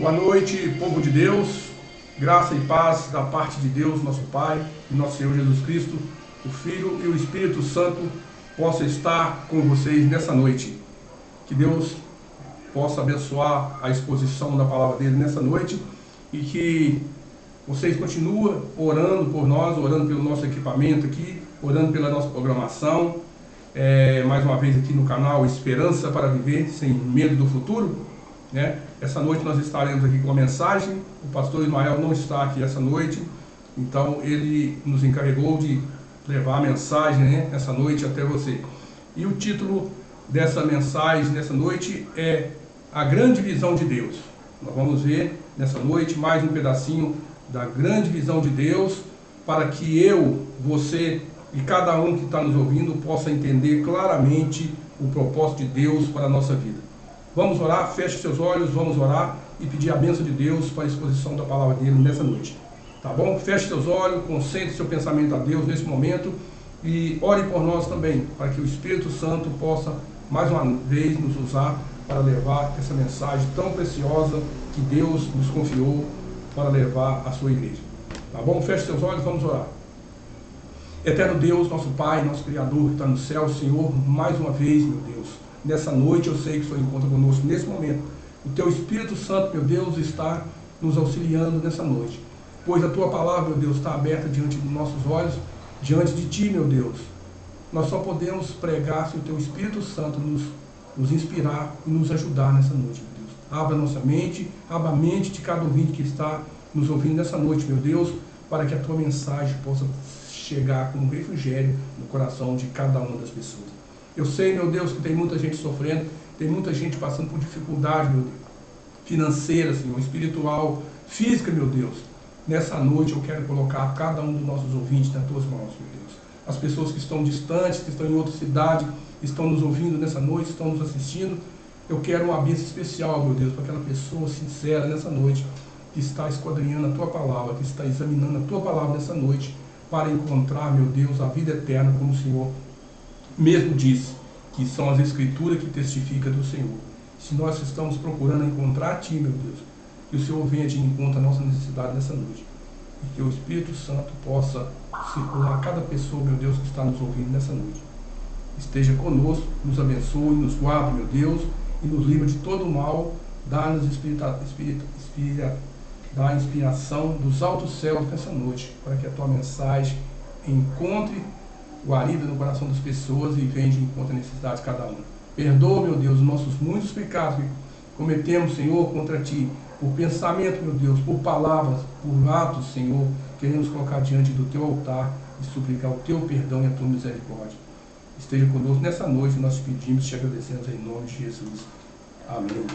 Boa noite, povo de Deus, graça e paz da parte de Deus, nosso Pai e nosso Senhor Jesus Cristo, o Filho e o Espírito Santo possa estar com vocês nessa noite. Que Deus possa abençoar a exposição da palavra dele nessa noite e que vocês continuem orando por nós, orando pelo nosso equipamento aqui, orando pela nossa programação. Mais uma vez aqui no canal Esperança para Viver Sem Medo do Futuro. Essa noite nós estaremos aqui com a mensagem. O pastor Ismael não está aqui essa noite, então ele nos encarregou de levar a mensagem essa noite até você. E o título dessa mensagem nessa noite é A Grande Visão de Deus. Nós vamos ver nessa noite mais um pedacinho da grande visão de Deus, para que eu, você e cada um que está nos ouvindo possa entender claramente o propósito de Deus para a nossa vida. Vamos orar, feche seus olhos, vamos orar e pedir a bênção de Deus para a exposição da palavra dele nessa noite. Tá bom? Feche seus olhos, concentre seu pensamento a Deus nesse momento e ore por nós também, para que o Espírito Santo possa mais uma vez nos usar para levar essa mensagem tão preciosa que Deus nos confiou para levar à sua igreja. Tá bom? Feche seus olhos, vamos orar. Eterno Deus, nosso Pai, nosso Criador que está no céu, Senhor, mais uma vez, meu Deus, nessa noite eu sei que o Senhor encontra conosco nesse momento. O Teu Espírito Santo, meu Deus, está nos auxiliando nessa noite, pois a Tua palavra, meu Deus, está aberta diante dos nossos olhos, diante de Ti, meu Deus. Nós só podemos pregar se o Teu Espírito Santo nos inspirar e nos ajudar nessa noite, meu Deus. Abra nossa mente, abra a mente de cada ouvinte que está nos ouvindo nessa noite, meu Deus, para que a Tua mensagem possa chegar como um refrigério no coração de cada uma das pessoas. Eu sei, meu Deus, que tem muita gente sofrendo, tem muita gente passando por dificuldade, meu Deus, financeira, Senhor, espiritual, física, meu Deus. Nessa noite eu quero colocar cada um dos nossos ouvintes nas Tuas mãos, meu Deus. As pessoas que estão distantes, que estão em outra cidade, estão nos ouvindo nessa noite, estão nos assistindo. Eu quero uma bênção especial, meu Deus, para aquela pessoa sincera nessa noite, que está esquadrinhando a Tua palavra, que está examinando a Tua palavra nessa noite, para encontrar, meu Deus, a vida eterna, como o Senhor mesmo disse, que são as Escrituras que testificam do Senhor. Se nós estamos procurando encontrar a Ti, meu Deus, que o Senhor venha de encontro à nossa necessidade nessa noite, e que o Espírito Santo possa circular a cada pessoa, meu Deus, que está nos ouvindo nessa noite. Esteja conosco, nos abençoe, nos guarde, meu Deus, e nos livre de todo o mal, dá-nos da inspiração dos altos céus nessa noite, para que a Tua mensagem encontre guarida no coração das pessoas e venha de encontro à necessidade de cada um. Perdoa, meu Deus, os nossos muitos pecados que cometemos, Senhor, contra Ti, por pensamento, meu Deus, por palavras, por atos, Senhor. Queremos colocar diante do Teu altar e suplicar o Teu perdão e a Tua misericórdia. Esteja conosco nessa noite, nós te pedimos e te agradecemos em nome de Jesus. Amém.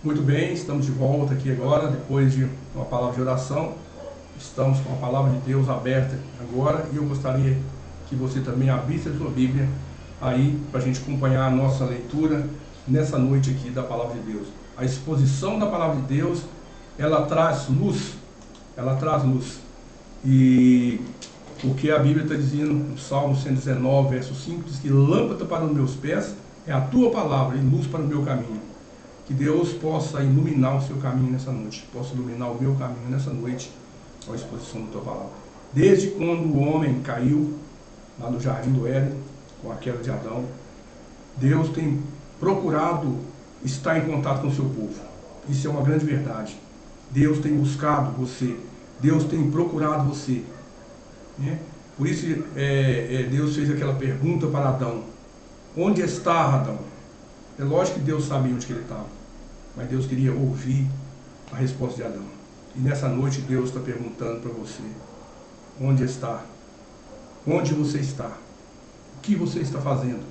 Muito bem, estamos de volta aqui agora, depois de uma palavra de oração. Estamos com a palavra de Deus aberta agora e eu gostaria que você também abrisse a sua Bíblia aí para a gente acompanhar a nossa leitura nessa noite aqui da palavra de Deus. A exposição da palavra de Deus, ela traz luz, E porque a Bíblia está dizendo, no Salmo 119, verso 5, diz que lâmpada para os meus pés é a tua palavra e luz para o meu caminho. Que Deus possa iluminar o seu caminho nessa noite, possa iluminar o meu caminho nessa noite, com a exposição da tua palavra. Desde quando o homem caiu lá no jardim do Éden, com a queda de Adão, Deus tem procurado estar em contato com o seu povo. Isso é uma grande verdade. Deus tem buscado você, Deus tem procurado você, né? Por isso Deus fez aquela pergunta para Adão: onde está Adão? É lógico que Deus sabia onde que ele estava, mas Deus queria ouvir a resposta de Adão. E nessa noite Deus está perguntando para você: onde está? Onde você está? O que você está fazendo?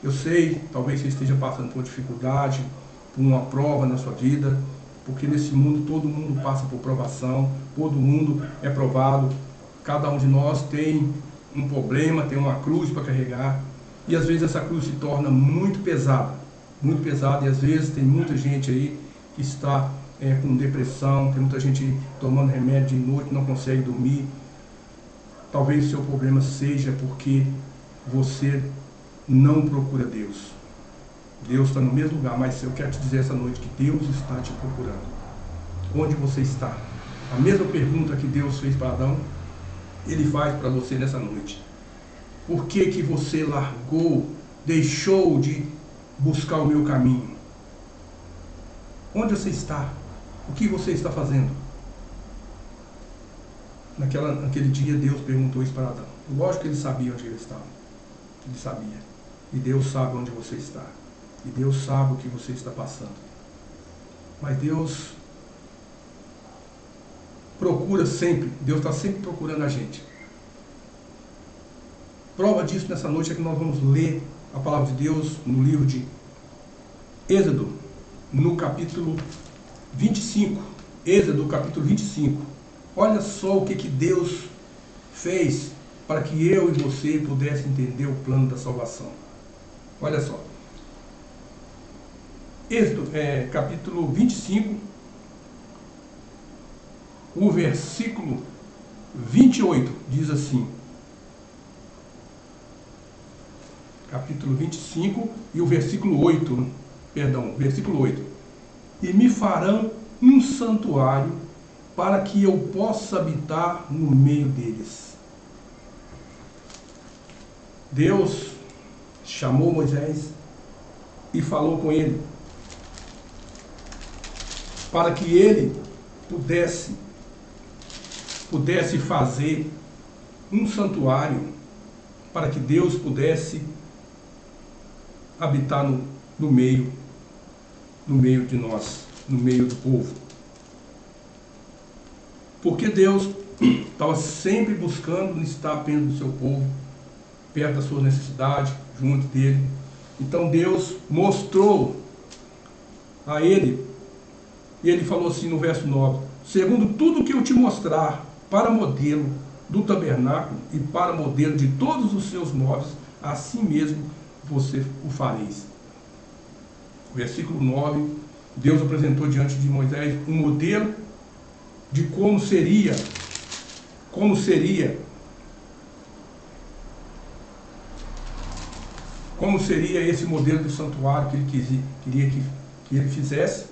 Eu sei, talvez você esteja passando por uma dificuldade, por uma prova na sua vida, porque nesse mundo todo mundo passa por provação, todo mundo é provado, cada um de nós tem um problema, tem uma cruz para carregar, e às vezes essa cruz se torna muito pesada, e às vezes tem muita gente aí que está com depressão, tem muita gente tomando remédio de noite, não consegue dormir. Talvez o seu problema seja porque você não procura Deus. Deus está no mesmo lugar, mas eu quero te dizer essa noite que Deus está te procurando. Onde você está? A mesma pergunta que Deus fez para Adão, Ele faz para você nessa noite. Por que que você largou, deixou de buscar o meu caminho? Onde você está? O que você está fazendo? Naquele dia Deus perguntou isso para Adão. Lógico que ele sabia onde ele estava. Ele sabia. E Deus sabe onde você está. E Deus sabe o que você está passando. Mas Deus procura sempre. Deus está sempre procurando a gente. Prova disso nessa noite é que nós vamos ler a palavra de Deus no livro de Êxodo, no capítulo 25. Êxodo, capítulo 25. Olha só o que Deus fez para que eu e você pudesse entender o plano da salvação. Olha só. Êxodo, capítulo 25, o versículo 28, diz assim. Capítulo 25 e o versículo 8, versículo 8. E me farão um santuário para que eu possa habitar no meio deles. Deus chamou Moisés e falou com ele para que ele pudesse fazer um santuário para que Deus pudesse habitar no meio de nós, no meio do povo. Porque Deus estava sempre buscando estar perto do seu povo, perto da sua necessidade, junto dele. Então Deus mostrou a ele, e ele falou assim no verso 9: segundo tudo que eu te mostrar, para modelo do tabernáculo e para modelo de todos os seus móveis, assim mesmo você o fareis. Versículo 9, Deus apresentou diante de Moisés um modelo de como seria esse modelo do santuário que ele queria que ele fizesse,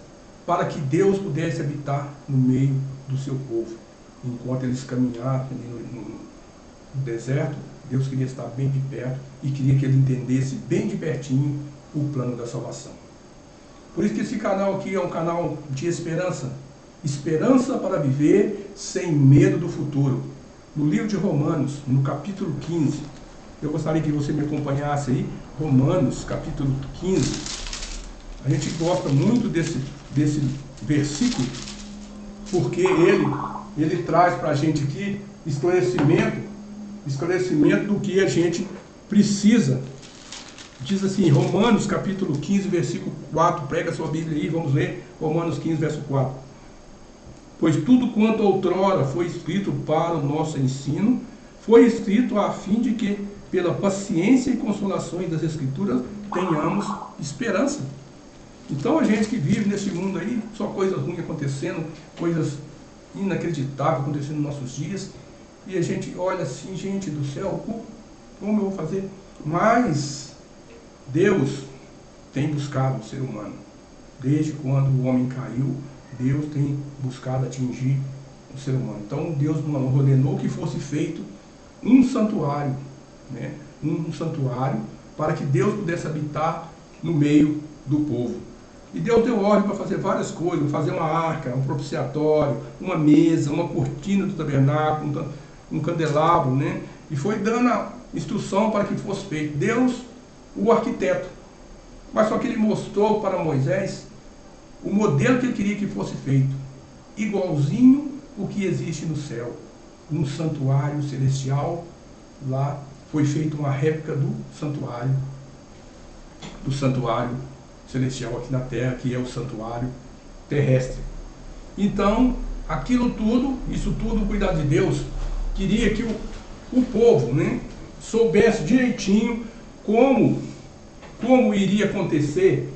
para que Deus pudesse habitar no meio do seu povo. Enquanto eles caminhavam no deserto, Deus queria estar bem de perto e queria que ele entendesse bem de pertinho o plano da salvação. Por isso que esse canal aqui é um canal de esperança. Esperança para viver sem medo do futuro. No livro de Romanos, no capítulo 15, eu gostaria que você me acompanhasse aí, Romanos, capítulo 15. A gente gosta muito desse versículo, porque ele traz para a gente aqui esclarecimento do que a gente precisa. Diz assim, Romanos capítulo 15, versículo 4, prega a sua Bíblia aí, vamos ler Romanos 15, verso 4. Pois tudo quanto outrora foi escrito para o nosso ensino, foi escrito a fim de que, pela paciência e consolações das Escrituras, tenhamos esperança. Então a gente que vive nesse mundo aí, só coisas ruins acontecendo, coisas inacreditável acontecendo nos nossos dias, e a gente olha assim, gente do céu, como eu vou fazer? Mas Deus tem buscado o ser humano. Desde quando o homem caiu, Deus tem buscado atingir o ser humano. Então Deus ordenou que fosse feito um santuário, né? Um santuário para que Deus pudesse habitar no meio do povo. E Deus deu ordem para fazer várias coisas, fazer uma arca, um propiciatório, uma mesa, uma cortina do tabernáculo, um candelabro, né? E foi dando a instrução para que fosse feito. Deus, o arquiteto. Mas só que ele mostrou para Moisés o modelo que ele queria que fosse feito, igualzinho o que existe no céu. Um santuário celestial, lá foi feita uma réplica do santuário celestial aqui na terra, que é o santuário terrestre. Então, isso tudo, o cuidado de Deus, queria que o povo, né, soubesse direitinho como iria acontecer.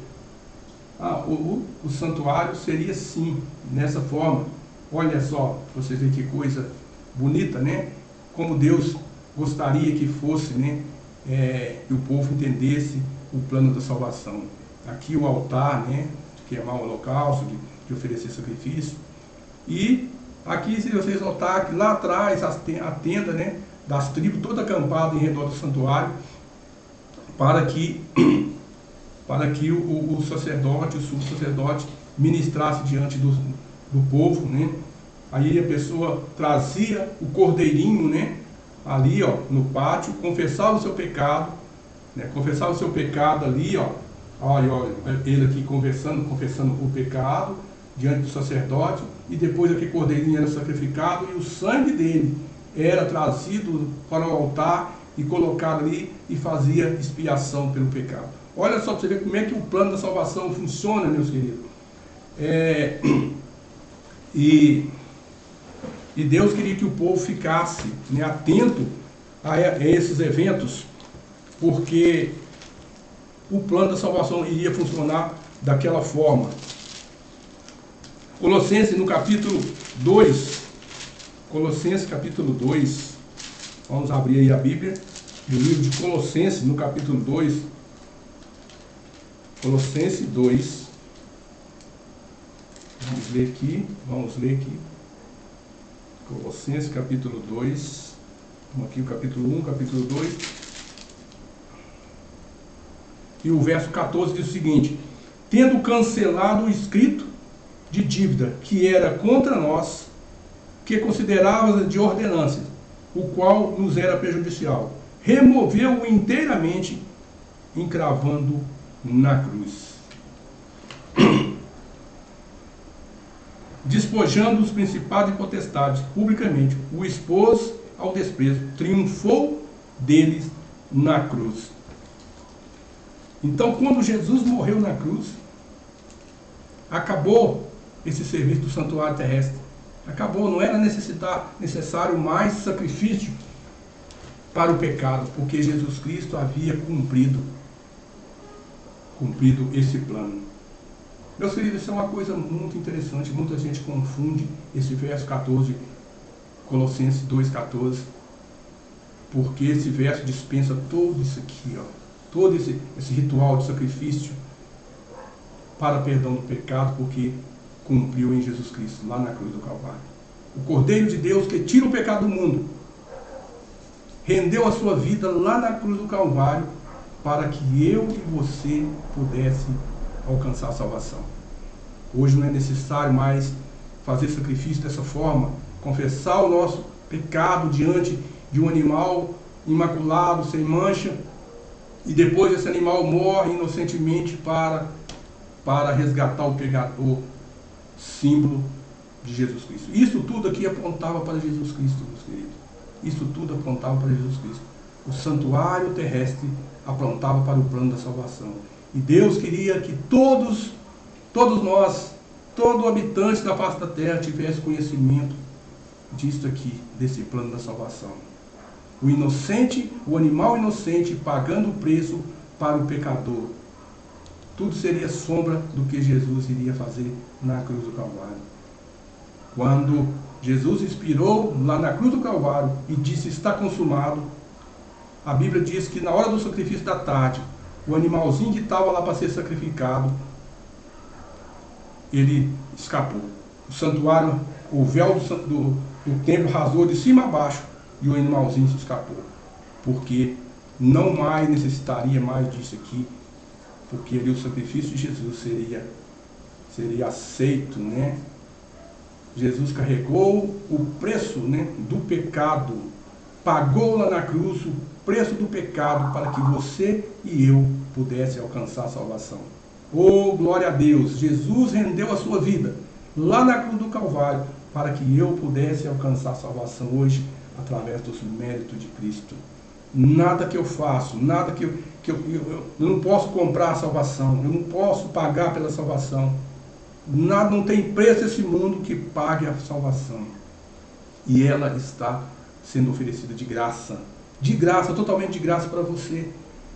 O santuário seria assim, nessa forma. Olha só, vocês veem que coisa bonita, né? Como Deus gostaria que fosse, né? Que o povo entendesse o plano da salvação. Aqui o altar, né? De queimar o holocausto, de oferecer sacrifício. E aqui, se vocês notarem, que lá atrás a tenda, né, das tribos, toda acampada em redor do santuário, para que o sacerdote, o sumo sacerdote, ministrasse diante do povo, né? Aí a pessoa trazia o cordeirinho, né, ali, ó, no pátio, confessava o seu pecado, né? Confessava o seu pecado ali, ó. Olha, ele aqui confessando o pecado diante do sacerdote, e depois aquele cordeirinho era sacrificado e o sangue dele era trazido para o altar e colocado ali e fazia expiação pelo pecado. Olha só para você ver como é que o plano da salvação funciona, meus queridos. E Deus queria que o povo ficasse, né, atento a esses eventos, porque o plano da salvação iria funcionar daquela forma. Colossenses, no capítulo 2, Colossenses capítulo 2, vamos abrir aí a Bíblia, no livro de Colossenses, no capítulo 2, Colossenses 2, vamos ler aqui, Colossenses capítulo 2, vamos aqui o capítulo 1, capítulo 2, e o verso 14 diz o seguinte: tendo cancelado o escrito de dívida que era contra nós, que considerávamos de ordenanças, o qual nos era prejudicial, removeu-o inteiramente, encravando na cruz, despojando os principados e potestades publicamente, o expôs ao desprezo, triunfou deles na cruz. Então, quando Jesus morreu na cruz, acabou esse serviço do santuário terrestre. Acabou, não era necessário mais sacrifício para o pecado, porque Jesus Cristo havia cumprido esse plano. Meus queridos, isso é uma coisa muito interessante. Muita gente confunde esse verso 14, Colossenses 2,14, porque esse verso dispensa todo isso aqui, ó, todo esse ritual de sacrifício para perdão do pecado, porque cumpriu em Jesus Cristo, lá na cruz do Calvário. O Cordeiro de Deus que tira o pecado do mundo, rendeu a sua vida lá na cruz do Calvário, para que eu e você pudesse alcançar a salvação. Hoje não é necessário mais fazer sacrifício dessa forma, confessar o nosso pecado diante de um animal imaculado, sem mancha, e depois esse animal morre inocentemente para resgatar o pecador, símbolo de Jesus Cristo. Isso tudo aqui apontava para Jesus Cristo, meus queridos. Isso tudo apontava para Jesus Cristo. O santuário terrestre apontava para o plano da salvação. E Deus queria que todos nós, todo habitante da face da terra tivesse conhecimento disso aqui, desse plano da salvação. O inocente, o animal inocente pagando o preço para o pecador. Tudo seria sombra do que Jesus iria fazer na cruz do Calvário. Quando Jesus expirou lá na cruz do Calvário e disse: está consumado. A Bíblia diz que na hora do sacrifício da tarde, o animalzinho que estava lá para ser sacrificado, ele escapou. O santuário, o véu do templo rasgou de cima a baixo e o animalzinho se escapou. Porque não mais necessitaria mais disso aqui, porque ali o sacrifício de Jesus seria aceito, né? Jesus carregou o preço, né, do pecado, pagou lá na cruz o preço do pecado para que você e eu pudesse alcançar a salvação. Oh, glória a Deus! Jesus rendeu a sua vida lá na cruz do Calvário para que eu pudesse alcançar a salvação hoje através dos méritos de Cristo. Nada que eu faço, nada que eu não posso comprar a salvação, eu não posso pagar pela salvação. Nada, não tem preço esse mundo que pague a salvação. E ela está sendo oferecida de graça, totalmente de graça para você.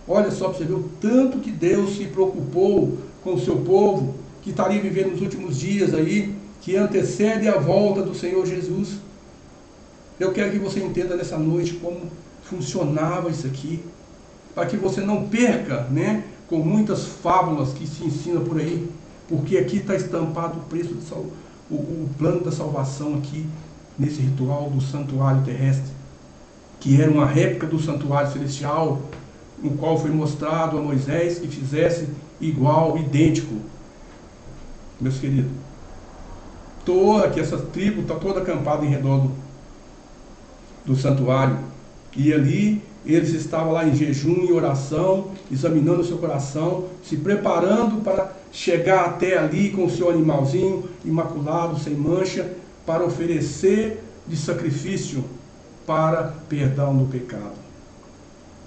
Olha só para você ver o tanto que Deus se preocupou com o seu povo, que estaria vivendo nos últimos dias aí, que antecede a volta do Senhor Jesus. Eu quero que você entenda nessa noite como funcionava isso aqui, para que você não perca, né, com muitas fábulas que se ensinam por aí, porque aqui está estampado o preço de o plano da salvação aqui, nesse ritual do santuário terrestre, que era uma réplica do santuário celestial, no qual foi mostrado a Moisés que fizesse igual, idêntico. Meus queridos, toda aqui essa tribo está toda acampada em redor do santuário, e ali eles estavam lá em jejum e oração, examinando o seu coração, se preparando para chegar até ali com o seu animalzinho imaculado, sem mancha, para oferecer de sacrifício para perdão do pecado.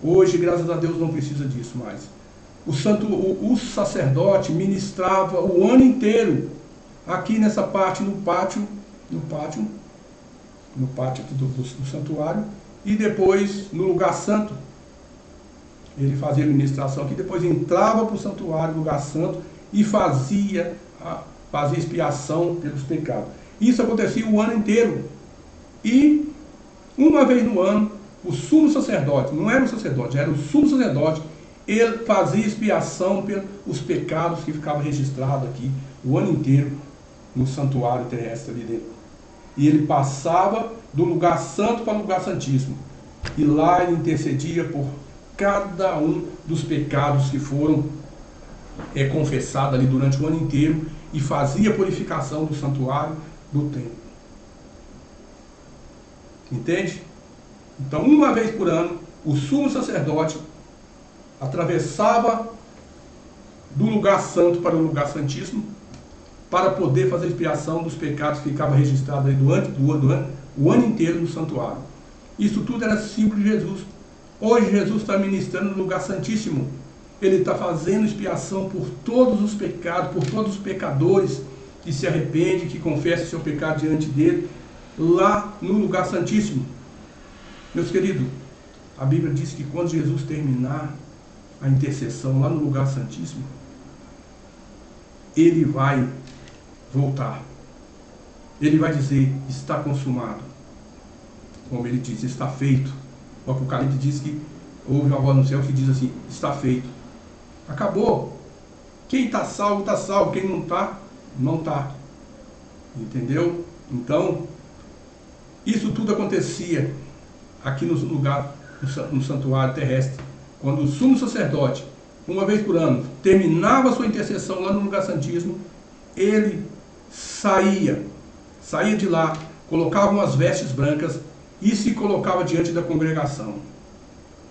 Hoje, graças a Deus, não precisa disso mais. O sacerdote ministrava o ano inteiro aqui nessa parte, no pátio aqui do santuário, e depois no lugar santo. Ele fazia a ministração aqui, depois entrava para o santuário, lugar santo, e fazia expiação pelos pecados. Isso acontecia o ano inteiro. E uma vez no ano, o sumo sacerdote, não era o sacerdote, era o sumo sacerdote, ele fazia expiação pelos pecados que ficavam registrados aqui o ano inteiro no santuário terrestre ali dentro. E ele passava do lugar santo para o lugar santíssimo. E lá ele intercedia por cada um dos pecados que foram confessados ali durante o ano inteiro, e fazia a purificação do santuário, do templo. Entende? Então, uma vez por ano, o sumo sacerdote atravessava do lugar santo para o lugar santíssimo, para poder fazer a expiação dos pecados que ficavam registrados aí o ano inteiro no santuário. Isso tudo era símbolo de Jesus. Hoje Jesus está ministrando no lugar santíssimo. Ele está fazendo expiação por todos os pecados, por todos os pecadores que se arrependem, que confessam seu pecado diante dele, lá no lugar santíssimo. Meus queridos, a Bíblia diz que quando Jesus terminar a intercessão lá no lugar santíssimo, ele vai voltar. Ele vai dizer: está consumado. Como ele diz, está feito. O Apocalipse diz que houve uma voz no céu que diz assim: está feito. Acabou. Quem está salvo, está salvo. Quem não está, não está. Entendeu? Então, isso tudo acontecia aqui no lugar, no santuário terrestre, quando o sumo sacerdote, uma vez por ano, terminava a sua intercessão lá no lugar santíssimo, ele saía de lá, colocava umas vestes brancas e se colocava diante da congregação.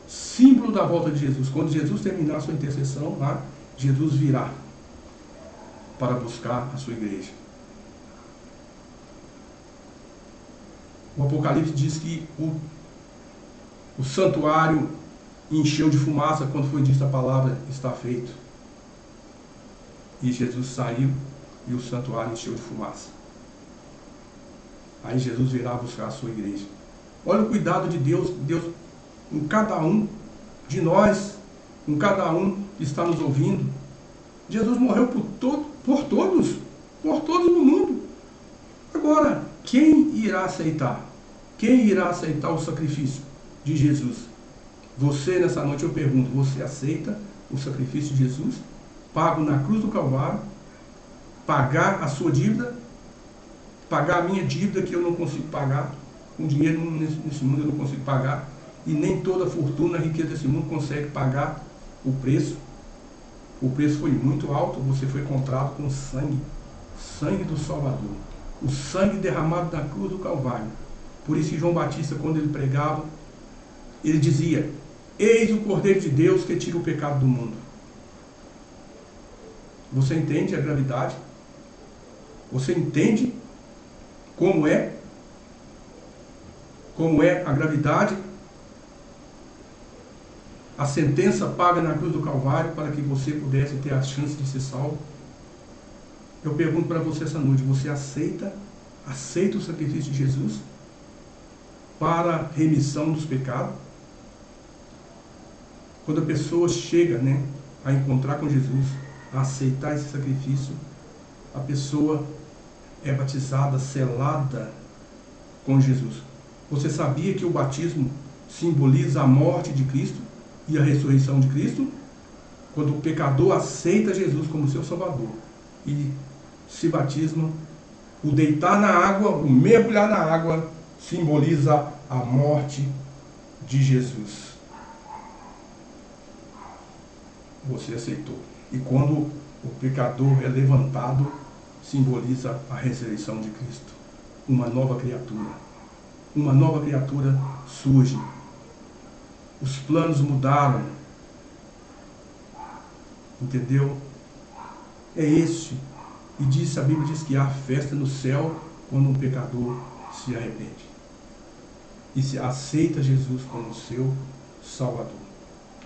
Símbolo da volta de Jesus. Quando Jesus terminar a sua intercessão lá, Jesus virá para buscar a sua igreja. O Apocalipse diz que o santuário encheu de fumaça quando foi dita a palavra: está feito. E Jesus saiu e o santuário encheu de fumaça. Aí Jesus virá buscar a sua igreja. Olha o cuidado de Deus em cada um de nós, em cada um que está nos ouvindo. Jesus morreu por todos no mundo. Agora, quem irá aceitar? Quem irá aceitar o sacrifício de Jesus? Você, nessa noite, eu pergunto, você aceita o sacrifício de Jesus? Pago na cruz do Calvário? Pagar a sua dívida? Pagar a minha dívida que eu não consigo pagar? Com dinheiro nesse mundo eu não consigo pagar. E nem toda a fortuna, a riqueza desse mundo consegue pagar o preço. O preço foi muito alto, você foi comprado com sangue. Sangue do Salvador. O sangue derramado na cruz do Calvário. Por isso que João Batista, quando ele pregava, ele dizia: eis o Cordeiro de Deus que tira o pecado do mundo. Você entende a gravidade? Você entende como é a gravidade? A sentença paga na cruz do Calvário para que você pudesse ter a chance de ser salvo. Eu pergunto para você essa noite, você aceita o sacrifício de Jesus para a remissão dos pecados? Quando a pessoa chega, a encontrar com Jesus, a aceitar esse sacrifício, a pessoa é batizada, selada com Jesus. Você sabia que o batismo simboliza a morte de Cristo e a ressurreição de Cristo? Quando o pecador aceita Jesus como seu Salvador e se batisma, o deitar na água, o mergulhar na água, simboliza a morte de Jesus. Você aceitou. E quando o pecador é levantado, simboliza a ressurreição de Cristo. Uma nova criatura. Uma nova criatura surge. Os planos mudaram. Entendeu? É este. E a Bíblia diz que há festa no céu quando um pecador se arrepende. E se aceita Jesus como seu Salvador.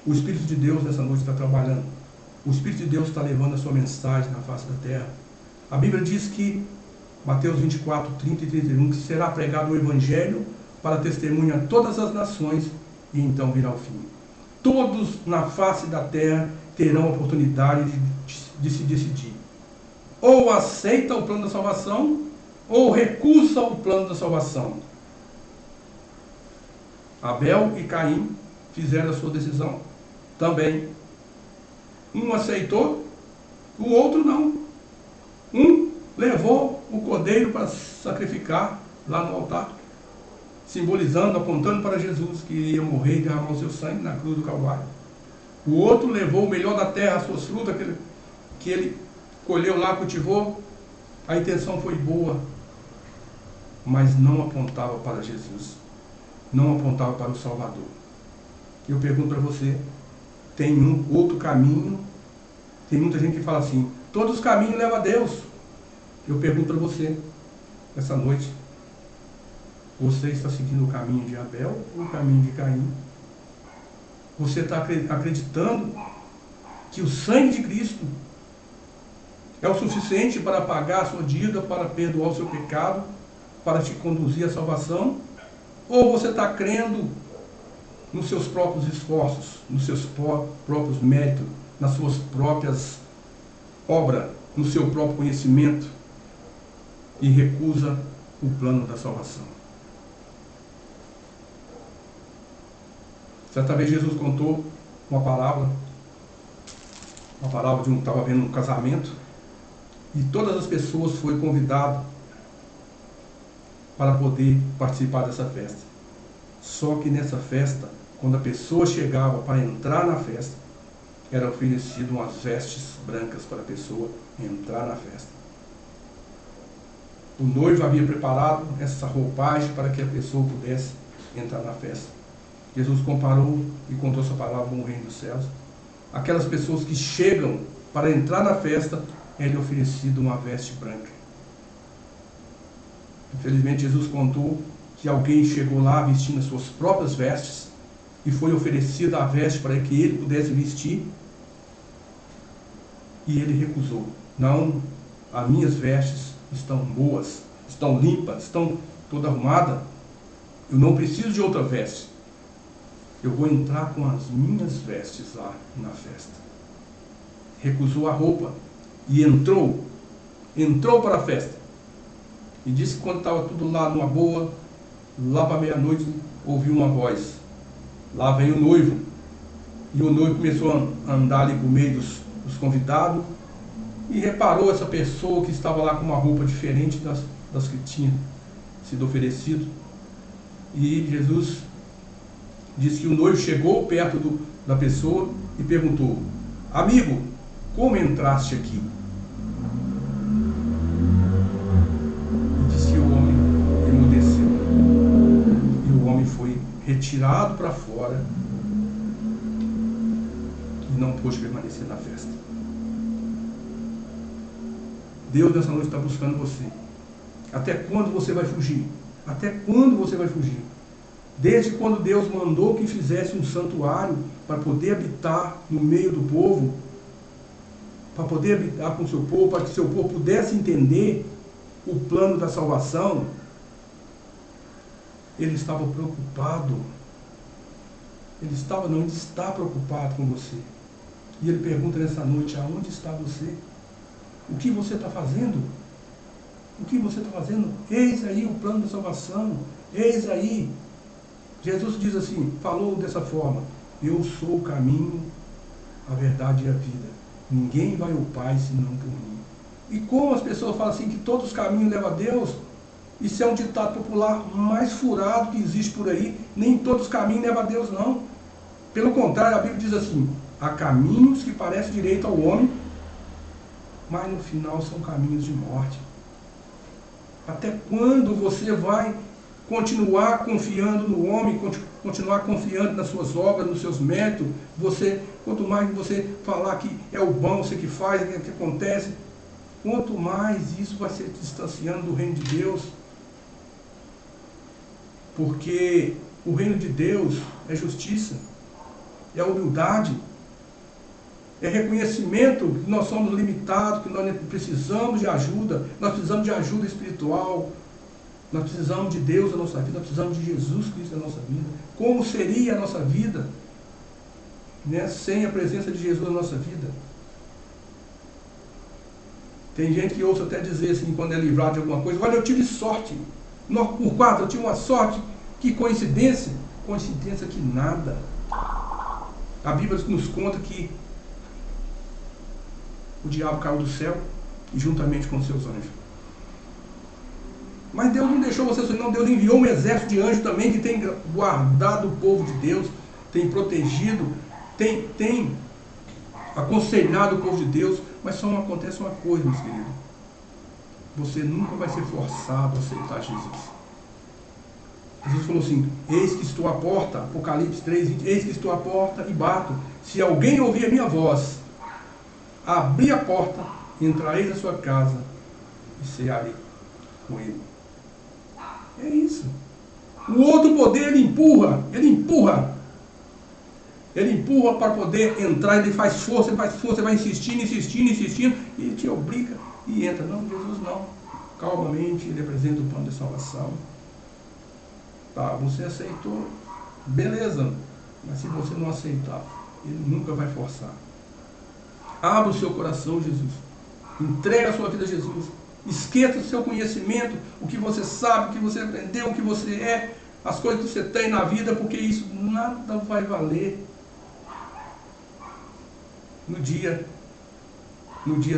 O Espírito de Deus nessa noite está trabalhando. O Espírito de Deus está levando a sua mensagem na face da terra. A Bíblia diz que, Mateus 24, 30 e 31, que será pregado o Evangelho para testemunha a todas as nações e então virá o fim. Todos na face da terra terão a oportunidade de se decidir. Ou aceita o plano da salvação, ou recusa o plano da salvação. Abel e Caim fizeram a sua decisão também. Um aceitou, o outro não. Um levou o cordeiro para sacrificar lá no altar, simbolizando, apontando para Jesus, que iria morrer e derramar o seu sangue na cruz do Calvário. O outro levou o melhor da terra, as suas frutas que ele colheu lá, cultivou. A intenção foi boa, mas não apontava para Jesus, não apontava para o Salvador. Eu pergunto para você, tem um outro caminho? Tem muita gente que fala assim, todos os caminhos levam a Deus. Eu pergunto para você, essa noite, você está seguindo o caminho de Abel ou o caminho de Caim? Você está acreditando que o sangue de Cristo é o suficiente para pagar a sua dívida, para perdoar o seu pecado, para te conduzir à salvação? Ou você está crendo nos seus próprios esforços, nos seus próprios méritos, nas suas próprias obras, no seu próprio conhecimento, e recusa o plano da salvação? Certa vez Jesus contou uma parábola de estava havendo um casamento, e todas as pessoas foram convidadas para poder participar dessa festa. Só que nessa festa, quando a pessoa chegava para entrar na festa, era oferecido umas vestes brancas para a pessoa entrar na festa. O noivo havia preparado essa roupagem para que a pessoa pudesse entrar na festa. Jesus comparou e contou essa palavra com o reino dos céus. Aquelas pessoas que chegam para entrar na festa, é oferecido uma veste branca. Infelizmente, Jesus contou que alguém chegou lá vestindo as suas próprias vestes e foi oferecida a veste para que ele pudesse vestir, e ele recusou. Não, as minhas vestes estão boas, estão limpas, estão toda arrumada, eu não preciso de outra veste. Eu vou entrar com as minhas vestes lá na festa. Recusou a roupa e entrou para a festa. E disse que quando estava tudo lá numa boa, lá para meia-noite, ouviu uma voz. Lá vem o noivo. E o noivo começou a andar ali por meio dos convidados e reparou essa pessoa que estava lá com uma roupa diferente das que tinha sido oferecido. E Jesus disse que o noivo chegou perto da pessoa e perguntou: amigo, como entraste aqui? E disse que o homem emudeceu. E o homem foi retirado para fora e não pôde permanecer na festa. Deus nessa noite está buscando você. Até quando você vai fugir? Até quando você vai fugir? Desde quando Deus mandou que fizesse um santuário para poder habitar no meio do povo, para poder habitar com o seu povo, para que seu povo pudesse entender o plano da salvação, Ele estava preocupado. Ele está preocupado com você. E Ele pergunta nessa noite: aonde está você? O que você está fazendo? O que você está fazendo? Eis aí o plano da salvação. Eis aí. Jesus diz assim, falou dessa forma: eu sou o caminho, a verdade e a vida. Ninguém vai ao Pai senão por mim. E como as pessoas falam assim, que todos os caminhos levam a Deus, isso é um ditado popular mais furado que existe por aí. Nem todos os caminhos levam a Deus, não. Pelo contrário, a Bíblia diz assim: há caminhos que parecem direito ao homem, mas no final são caminhos de morte. Até quando você vai continuar confiando no homem, continuar confiando nas suas obras, nos seus métodos? Quanto mais você falar que é o bom, você que faz, o que acontece, quanto mais isso vai se distanciando do reino de Deus. Porque o reino de Deus é justiça, é humildade, é reconhecimento que nós somos limitados, que nós precisamos de ajuda, nós precisamos de ajuda espiritual, nós precisamos de Deus na nossa vida, nós precisamos de Jesus Cristo na nossa vida. Como seria a nossa vida, né, sem a presença de Jesus na nossa vida? Tem gente que ouça até dizer assim, quando é livrado de alguma coisa: olha, eu tive sorte, por 4 eu tive uma sorte, que coincidência. Coincidência que nada. A Bíblia nos conta que o diabo caiu do céu e juntamente com seus anjos. Mas Deus não deixou você sozinho, não. Deus enviou um exército de anjos também, que tem guardado o povo de Deus, tem protegido, tem aconselhado o povo de Deus. Mas só acontece uma coisa, meus queridos: você nunca vai ser forçado a aceitar Jesus. Jesus falou assim: eis que estou à porta, Apocalipse 3:20, eis que estou à porta e bato. Se alguém ouvir a minha voz, abrir a porta, entrarei na sua casa e cearei com ele. É isso. O outro poder, ele empurra para poder entrar. Ele faz força, vai insistindo, e ele te obriga e entra. Não, Jesus não. Calmamente, ele apresenta o plano de salvação. Tá, você aceitou, beleza, mas se você não aceitar, ele nunca vai forçar. Abra o seu coração, Jesus. Entrega a sua vida a Jesus. Esqueça o seu conhecimento, o que você sabe, o que você aprendeu, o que você é, as coisas que você tem na vida, porque isso nada vai valer no dia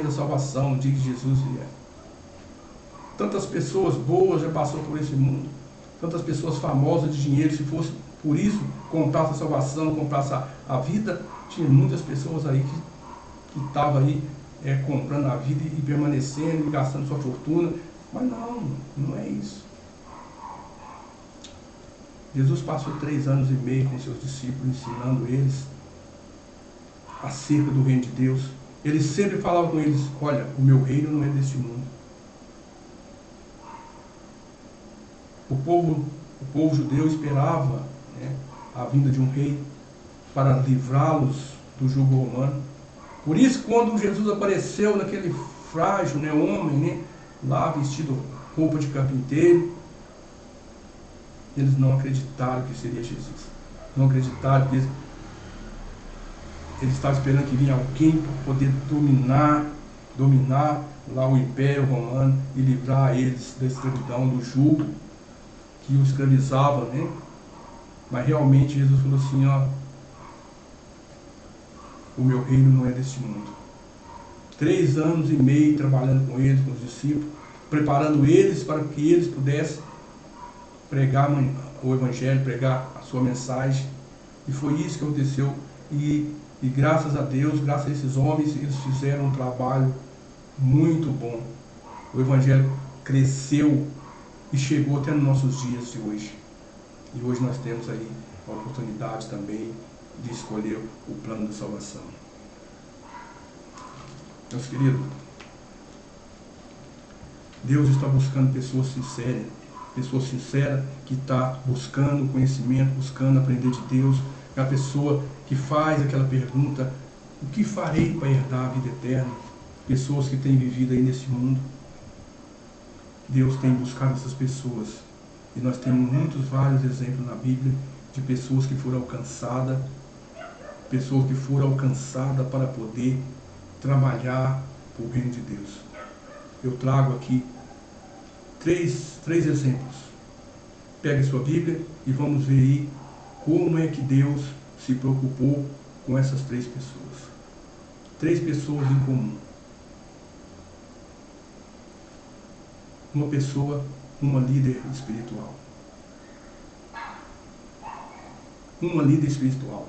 da salvação, no dia que Jesus vier. Tantas pessoas boas já passaram por esse mundo, tantas pessoas famosas de dinheiro. Se fosse por isso, comprasse a salvação, comprasse a vida, tinha muitas pessoas aí que estavam aí comprando a vida e permanecendo e gastando sua fortuna. Mas não é isso. Jesus passou 3 anos e meio com seus discípulos, ensinando eles acerca do reino de Deus. Ele sempre falava com eles: olha, o meu reino não é deste mundo. O povo judeu esperava, né, a vinda de um rei para livrá-los do jugo romano. Por isso, quando Jesus apareceu naquele frágil, né, homem, né, lá vestido roupa de carpinteiro, eles não acreditaram que seria Jesus. Não acreditaram que eles estavam esperando que vinha alguém para poder dominar dominar lá o Império Romano e livrar eles da escravidão, do jugo que o escravizava, né? Mas realmente Jesus falou assim, ó, o meu reino não é deste mundo. 3 anos e meio trabalhando com eles, com os discípulos, preparando eles para que eles pudessem pregar o Evangelho, pregar a sua mensagem. E foi isso que aconteceu. E graças a Deus, graças a esses homens, eles fizeram um trabalho muito bom. O Evangelho cresceu e chegou até nos nossos dias de hoje. E hoje nós temos aí a oportunidade também de escolher o plano da salvação. Meus queridos, Deus está buscando pessoas sinceras que está buscando conhecimento, buscando aprender de Deus. É a pessoa que faz aquela pergunta, o que farei para herdar a vida eterna? Pessoas que têm vivido aí nesse mundo. Deus tem buscado essas pessoas. E nós temos vários exemplos na Bíblia de pessoas que foram alcançadas, para poder trabalhar para o reino de Deus. Eu trago aqui três exemplos. Pegue sua Bíblia e vamos ver aí como é que Deus se preocupou com essas 3 pessoas. 3 pessoas em comum. Uma pessoa, uma líder espiritual. Uma líder espiritual.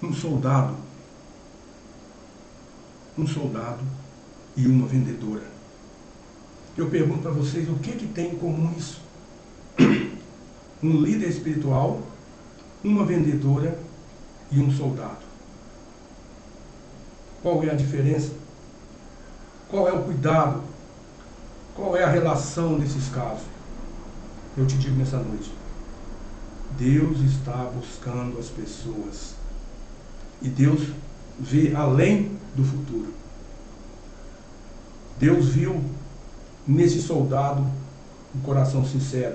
Um soldado e uma vendedora. Eu pergunto para vocês, o que tem em comum isso? Um líder espiritual, uma vendedora e um soldado. Qual é a diferença? Qual é o cuidado? Qual é a relação desses casos? Eu te digo nessa noite, Deus está buscando as pessoas. E Deus vê além do futuro. Deus viu nesse soldado um coração sincero.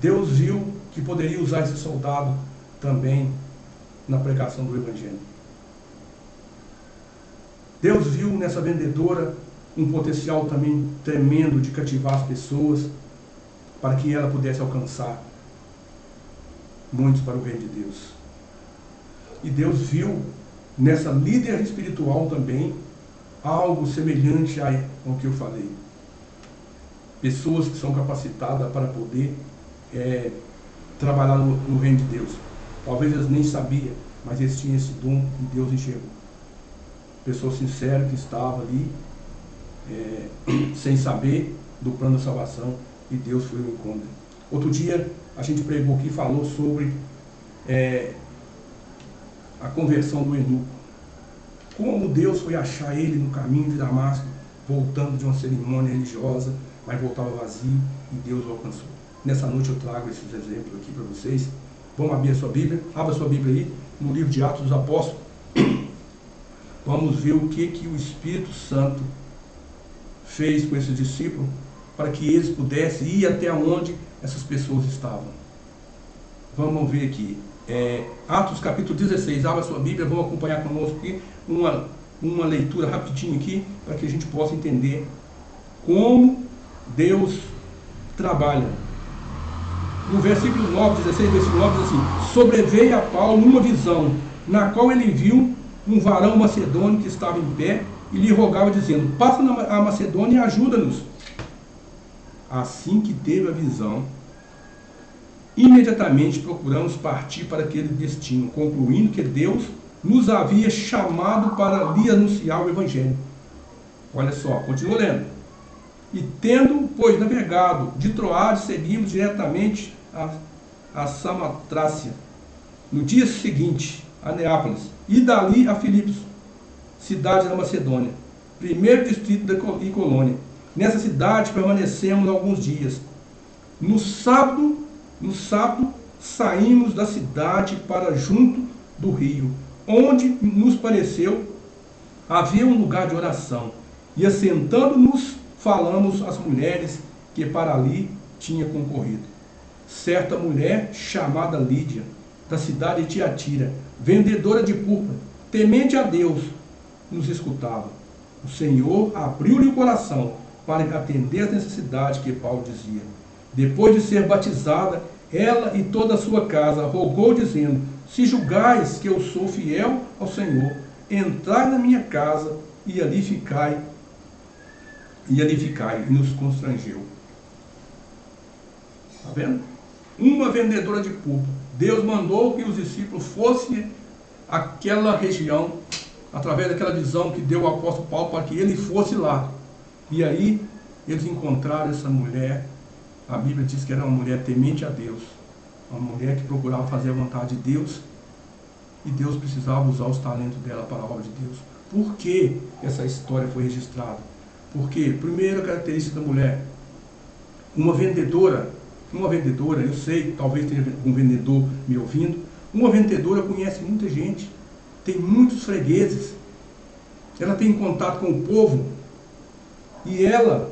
Deus viu que poderia usar esse soldado também na pregação do Evangelho. Deus viu nessa vendedora um potencial também tremendo de cativar as pessoas para que ela pudesse alcançar muitos para o reino de Deus. E Deus viu nessa líder espiritual também algo semelhante ao que eu falei. Pessoas que são capacitadas para poder trabalhar no reino de Deus. Talvez eles nem sabiam, mas eles tinham esse dom e Deus enxergou. Pessoa sincera que estava ali sem saber do plano da salvação e Deus foi ao encontro. Outro dia a gente pregou aqui e falou sobre a conversão do eunuco. Como Deus foi achar ele no caminho de Damasco, voltando de uma cerimônia religiosa, mas voltava vazio e Deus o alcançou. Nessa noite eu trago esses exemplos aqui para vocês. Vamos abrir a sua Bíblia, abra a sua Bíblia aí, no livro de Atos dos Apóstolos. Vamos ver o que o Espírito Santo fez com esses discípulos, para que eles pudessem ir até onde essas pessoas estavam. Vamos ver aqui. Atos capítulo 16, abra a sua Bíblia, vamos acompanhar conosco aqui, uma leitura rapidinho aqui, para que a gente possa entender como Deus trabalha. No versículo 9, 16, versículo 9, diz assim: sobreveio a Paulo uma visão, na qual ele viu um varão macedônio que estava em pé, e lhe rogava, dizendo: passa a Macedônia e ajuda-nos. Assim que teve a visão, imediatamente procuramos partir para aquele destino, concluindo que Deus nos havia chamado para lhe anunciar o Evangelho. Olha só, continua lendo. E tendo, pois, navegado de Troade, seguimos diretamente a Samotrácia. No dia seguinte, a Neápolis, e dali a Filipos, cidade da Macedônia, primeiro distrito e colônia. Nessa cidade permanecemos alguns dias. No sábado saímos da cidade para junto do rio, onde nos pareceu havia um lugar de oração. E assentando-nos, falamos às mulheres que para ali tinha concorrido. Certa mulher chamada Lídia, da cidade de Tiatira, vendedora de púrpura, temente a Deus, nos escutava. O Senhor abriu-lhe o coração para atender às necessidades que Paulo dizia. Depois de ser batizada, ela e toda a sua casa rogou, dizendo: se julgais que eu sou fiel ao Senhor, entrai na minha casa e ali ficai. E nos constrangeu. Está vendo? Uma vendedora de púrpura. Deus mandou que os discípulos fossem àquela região, através daquela visão que deu ao apóstolo Paulo, para que ele fosse lá. E aí, eles encontraram essa mulher. A Bíblia diz que era uma mulher temente a Deus. Uma mulher que procurava fazer a vontade de Deus. E Deus precisava usar os talentos dela para a obra de Deus. Por que essa história foi registrada? Porque, primeira característica da mulher, uma vendedora, eu sei, talvez tenha um vendedor me ouvindo, uma vendedora conhece muita gente, tem muitos fregueses, ela tem contato com o povo, e ela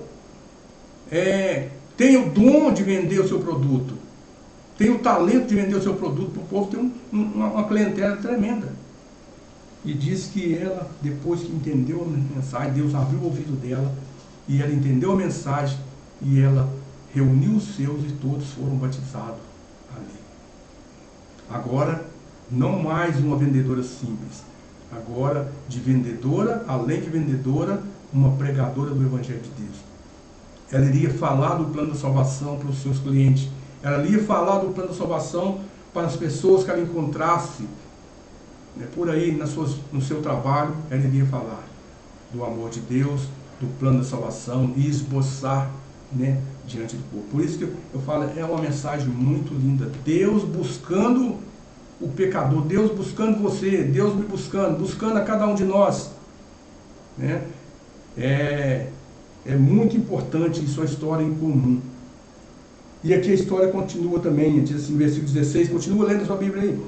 tem o dom de vender o seu produto, tem o talento de vender o seu produto para o povo, tem uma clientela tremenda. E diz que ela, depois que entendeu a mensagem, Deus abriu o ouvido dela, e ela entendeu a mensagem, e ela reuniu os seus e todos foram batizados ali. Agora, não mais uma vendedora simples, agora de vendedora, além de vendedora, uma pregadora do Evangelho de Deus. Ela iria falar do plano da salvação para os seus clientes, ela iria falar do plano da salvação para as pessoas que ela encontrasse, por aí no seu trabalho. Ela iria falar do amor de Deus, do plano da salvação e esboçar, diante do povo. Por isso que eu falo, é uma mensagem muito linda. Deus buscando o pecador, Deus buscando você, Deus me buscando a cada um de nós. É muito importante isso, a história em comum. E aqui a história continua também, diz assim, versículo 16, continua lendo a sua Bíblia aí.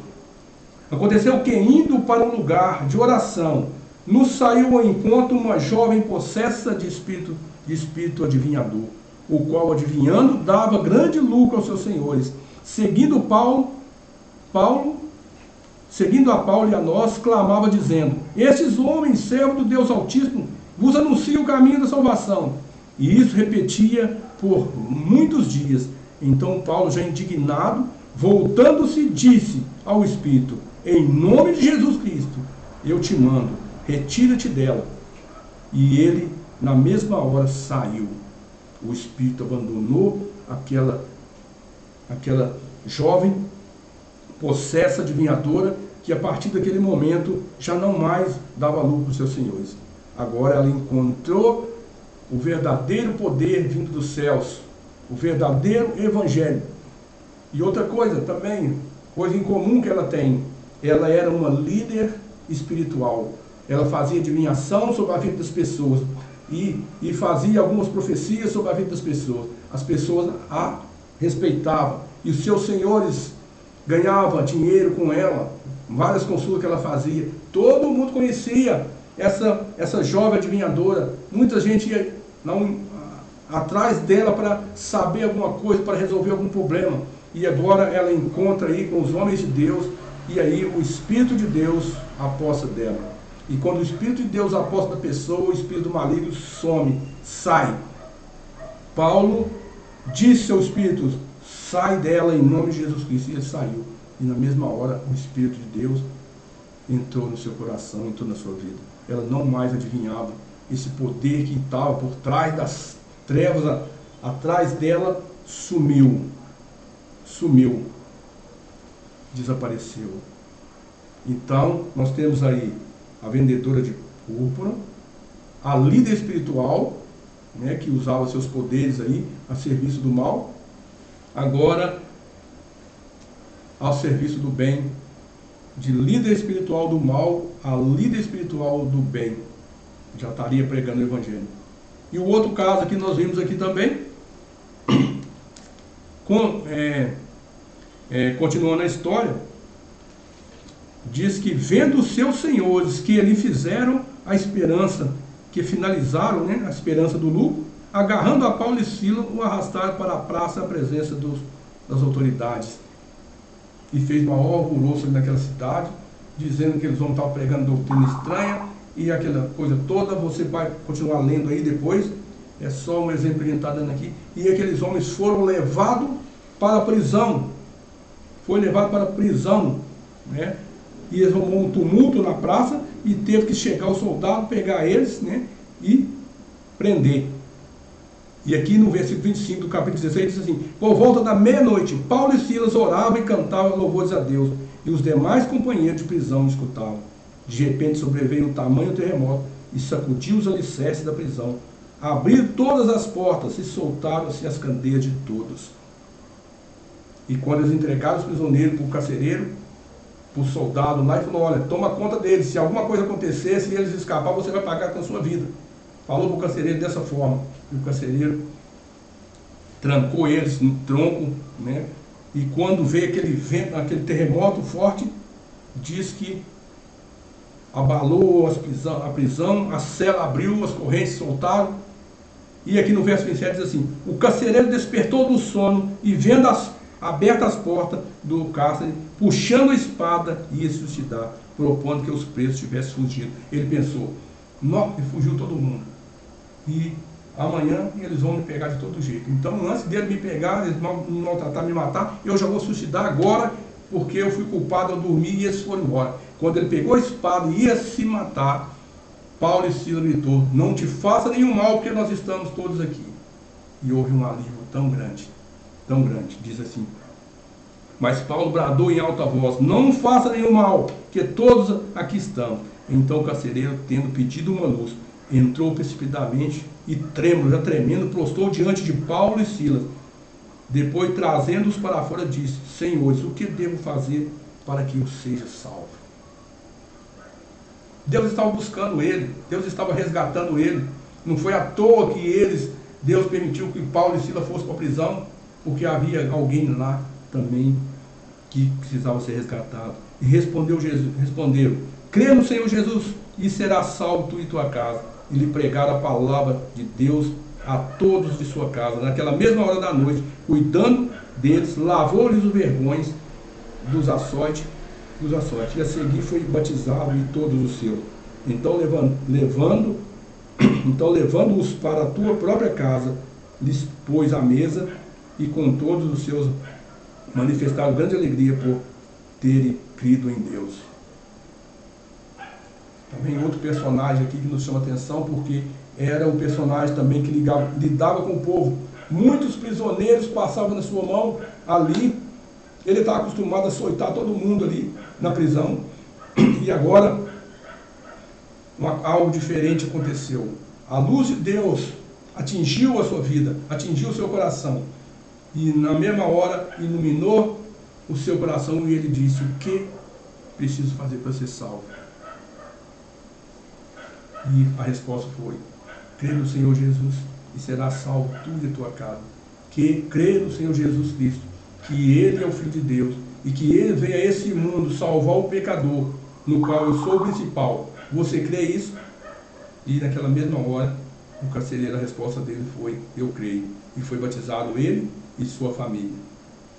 Aconteceu que, indo para um lugar de oração, nos saiu ao encontro uma jovem possessa de espírito adivinhador, o qual, adivinhando, dava grande lucro aos seus senhores. Seguindo a Paulo e a nós, clamava dizendo: esses homens, servos do Deus Altíssimo, vos anunciam o caminho da salvação. E isso repetia por muitos dias. Então Paulo, já indignado, voltando-se, disse ao Espírito: em nome de Jesus Cristo, eu te mando, retira-te dela. E ele, na mesma hora, saiu. O Espírito abandonou aquela jovem possessa adivinhadora, que a partir daquele momento já não mais dava lucro para os seus senhores. Agora ela encontrou o verdadeiro poder vindo dos céus, o verdadeiro evangelho. E outra coisa também, coisa em comum que ela tem, ela era uma líder espiritual. Ela fazia adivinhação sobre a vida das pessoas e fazia algumas profecias sobre a vida das pessoas. As pessoas a respeitavam e os seus senhores ganhavam dinheiro com ela. Várias consultas que ela fazia, todo mundo conhecia essa jovem adivinhadora. Muita gente ia atrás dela para saber alguma coisa, para resolver algum problema. E agora ela encontra aí com os homens de Deus, e aí o Espírito de Deus aposta dela. E quando o Espírito de Deus aposta da pessoa, o espírito maligno some, sai. Paulo disse ao Espírito: sai dela em nome de Jesus Cristo. E ele saiu. E na mesma hora o Espírito de Deus entrou no seu coração, entrou na sua vida. Ela não mais adivinhava. Esse poder que estava por trás das trevas, atrás dela, sumiu. Desapareceu. Então nós temos aí a vendedora de púrpura, a líder espiritual, que usava seus poderes aí a serviço do mal, agora ao serviço do bem, de líder espiritual do mal a líder espiritual do bem. Já estaria pregando o Evangelho. E o outro caso que nós vimos aqui também, continuando a história, diz que, vendo os seus senhores que lhe fizeram a esperança, que finalizaram a esperança do lucro, agarrando a Paulo e Silas, o arrastaram para a praça, à presença das autoridades. E fez maior alvoroço naquela cidade, dizendo que eles vão estar pregando doutrina estranha e aquela coisa toda. Você vai continuar lendo aí depois, é só um exemplo que a gente está dando aqui. E aqueles homens foram levados para a prisão, né? E eles arrumou um tumulto na praça e teve que chegar o soldado, pegar eles, né? E prender. E aqui no versículo 25 do capítulo 16 diz assim: por volta da meia-noite, Paulo e Silas oravam e cantavam louvores a Deus, e os demais companheiros de prisão escutavam. De repente sobreveio um tamanho terremoto e sacudiu os alicerces da prisão. Abriram todas as portas e soltaram-se as candeias de todos. E quando eles entregaram os prisioneiros para o carcereiro, para o soldado lá, e falou: olha, toma conta deles, se alguma coisa acontecesse e eles escapar, você vai pagar com a sua vida. Falou para o carcereiro dessa forma. E o carcereiro trancou eles no tronco, né? E quando veio aquele vento, aquele terremoto forte, diz que abalou a prisão, a cela abriu, as correntes soltaram. E aqui no verso 27 diz assim: o carcereiro despertou do sono e, vendo abertas as portas do cárcere, puxando a espada, ia se suicidar, propondo que os presos tivessem fugido. Ele pensou: nossa, fugiu todo mundo. E amanhã eles vão me pegar de todo jeito. Então, antes dele me pegar, eles me maltratar, me matar, eu já vou suicidar agora, porque eu fui culpado ao dormir e eles foram embora. Quando ele pegou a espada e ia se matar, Paulo e Silas gritou: não te faça nenhum mal, porque nós estamos todos aqui. E houve um alívio tão grande, diz assim. Mas Paulo bradou em alta voz: não faça nenhum mal, que todos aqui estamos. Então o carcereiro, tendo pedido uma luz, entrou precipitadamente e já tremendo, prostrou diante de Paulo e Silas. Depois, trazendo-os para fora, disse: senhores, o que devo fazer para que eu seja salvo? Deus estava buscando ele, Deus estava resgatando ele. Não foi à toa que Deus permitiu que Paulo e Silas fossem para a prisão, porque havia alguém lá também que precisava ser resgatado. E responderam: crê no Senhor Jesus e será salvo tu e tua casa. E lhe pregaram a palavra de Deus a todos de sua casa. Naquela mesma hora da noite, cuidando deles, lavou-lhes os vergões dos açoites, e a seguir foi batizado e todos os seus. Então, levando-os para a tua própria casa, lhes pôs à mesa, e com todos os seus manifestaram grande alegria por terem crido em Deus. Também outro personagem aqui que nos chama atenção, porque era o personagem também que lidava com o povo. Muitos prisioneiros passavam na sua mão ali. Ele estava acostumado a açoitar todo mundo ali na prisão. E agora algo diferente aconteceu. A luz de Deus atingiu a sua vida, atingiu o seu coração. E na mesma hora iluminou o seu coração, e ele disse: o que preciso fazer para ser salvo? E a resposta foi: crê no Senhor Jesus e será salvo tu e a tua casa. Que crê no Senhor Jesus Cristo, que Ele é o Filho de Deus, e que Ele veio a esse mundo salvar o pecador, no qual eu sou o principal. Você crê isso? E naquela mesma hora, o carcereiro, a resposta dele foi: eu creio. E foi batizado ele e sua família.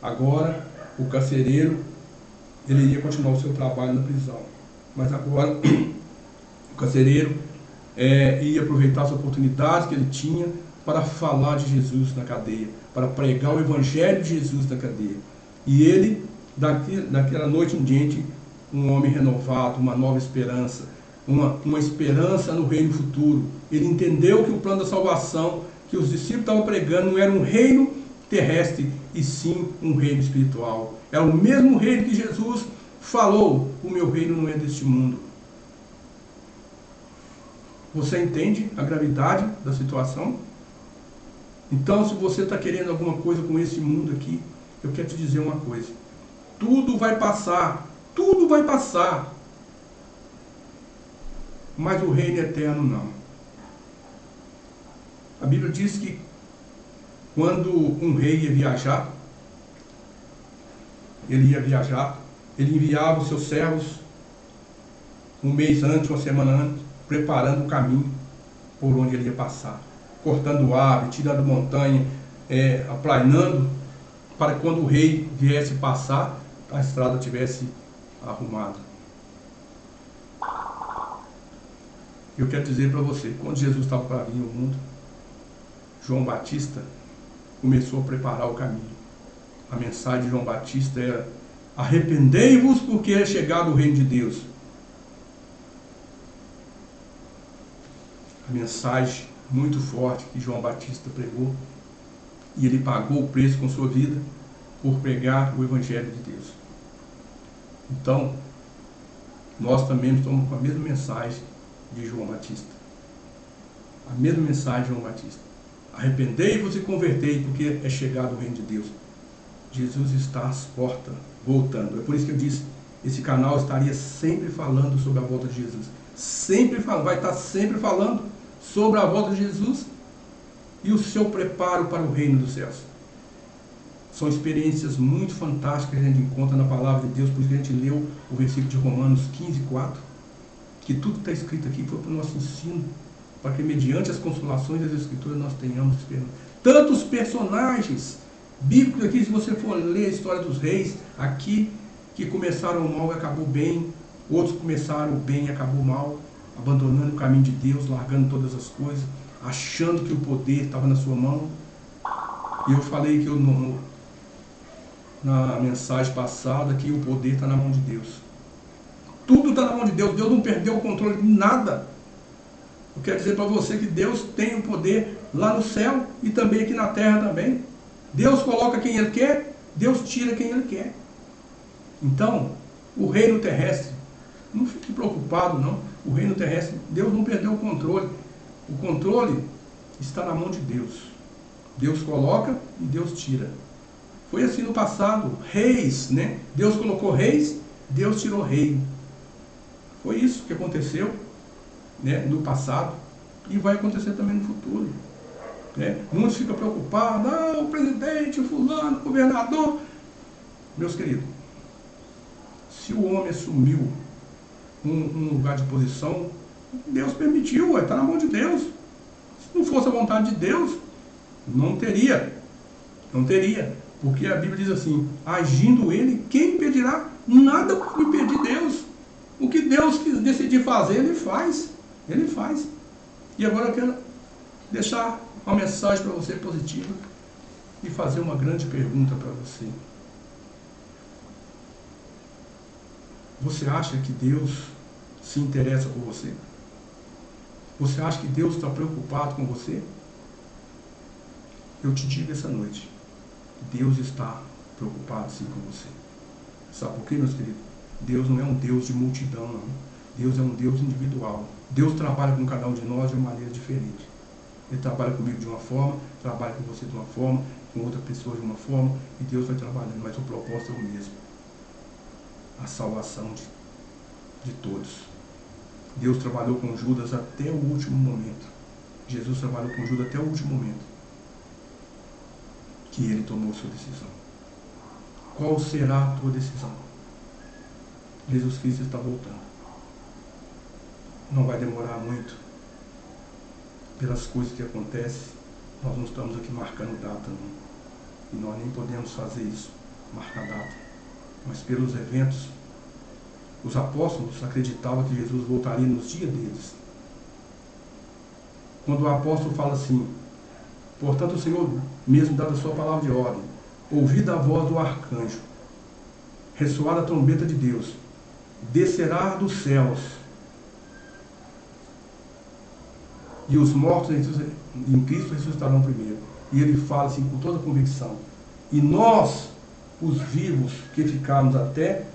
Agora, o carcereiro, ele iria continuar o seu trabalho na prisão. Mas agora, o carcereiro ia aproveitar as oportunidades que ele tinha para falar de Jesus na cadeia, para pregar o Evangelho de Jesus na cadeia. E ele, daquela noite em diante, um homem renovado, uma nova esperança, uma esperança no reino futuro. Ele entendeu que o plano da salvação que os discípulos estavam pregando não era um reino terrestre, e sim um reino espiritual. É o mesmo reino que Jesus falou: o meu reino não é deste mundo. Você entende a gravidade da situação? Então, se você está querendo alguma coisa com esse mundo aqui, eu quero te dizer uma coisa: tudo vai passar, mas o reino eterno não. A Bíblia diz que quando um rei ia viajar, ele enviava os seus servos um mês antes, uma semana antes, preparando o caminho por onde ele ia passar, cortando árvore, tirando montanha, aplanando, para que quando o rei viesse passar, a estrada tivesse arrumada. Eu quero dizer para você, quando Jesus estava para vir ao mundo, João Batista começou a preparar o caminho. A mensagem de João Batista era: arrependei-vos porque é chegado o reino de Deus. A mensagem muito forte que João Batista pregou, e ele pagou o preço com sua vida por pregar o Evangelho de Deus. Então, nós também estamos com a mesma mensagem de João Batista. A mesma mensagem de João Batista. Arrependei-vos e convertei, porque é chegado o reino de Deus. Jesus está às portas, voltando. É por isso que eu disse, esse canal estaria sempre falando sobre a volta de Jesus. Sempre falando, vai estar sempre falando sobre a volta de Jesus e o seu preparo para o reino dos céus. São experiências muito fantásticas que a gente encontra na palavra de Deus, por isso que a gente leu o versículo de Romanos 15:4, que tudo que está escrito aqui foi para o nosso ensino, para que mediante as consolações das Escrituras nós tenhamos esperança. Tantos personagens bíblicos aqui, se você for ler a história dos reis, aqui, que começaram mal e acabou bem, outros começaram bem e acabou mal, abandonando o caminho de Deus, largando todas as coisas, achando que o poder estava na sua mão. E eu falei que na mensagem passada que o poder está na mão de Deus. Tudo está na mão de Deus. Deus não perdeu o controle de nada. Eu quero dizer para você que Deus tem o poder lá no céu e também aqui na terra também. Deus coloca quem Ele quer, Deus tira quem Ele quer. Então, o reino terrestre, não fique preocupado não, o reino terrestre, Deus não perdeu o controle. O controle está na mão de Deus. Deus coloca e Deus tira. Foi assim no passado, reis, né? Deus colocou reis, Deus tirou rei. Foi isso que aconteceu, né, no passado e vai acontecer também no futuro. Né? Muitos ficam preocupados, o presidente, o fulano, o governador. Meus queridos, se o homem assumiu um lugar de posição, Deus permitiu, está na mão de Deus. Se não fosse a vontade de Deus, não teria. Não teria. Porque a Bíblia diz assim, agindo ele, quem impedirá? Nada pode impedir Deus. O que Deus decidir fazer, Ele faz. Ele faz. E agora eu quero deixar uma mensagem para você positiva e fazer uma grande pergunta para você. Você acha que Deus se interessa por você? Você acha que Deus está preocupado com você? Eu te digo essa noite, Deus está preocupado sim com você. Sabe por quê, meus queridos? Deus não é um Deus de multidão, não. Deus é um Deus individual. Deus trabalha com cada um de nós de uma maneira diferente. Ele trabalha comigo de uma forma, trabalha com você de uma forma, com outra pessoa de uma forma, e Deus vai trabalhando, mas o propósito é o mesmo. A salvação de todos. Deus trabalhou com Judas até o último momento. Jesus trabalhou com Judas até o último momento que ele tomou sua decisão. Qual será a tua decisão? Jesus Cristo está voltando. Não vai demorar muito. Pelas coisas que acontecem, nós não estamos aqui marcando data, não. E nós nem podemos fazer isso, marcar data. Mas pelos eventos, os apóstolos acreditavam que Jesus voltaria nos dias deles. Quando o apóstolo fala assim, portanto o Senhor mesmo dá a sua palavra de ordem, ouvida a voz do arcanjo, ressoada a trombeta de Deus, descerá dos céus, e os mortos em Cristo ressuscitarão primeiro. E ele fala assim com toda convicção, e nós, os vivos que ficarmos até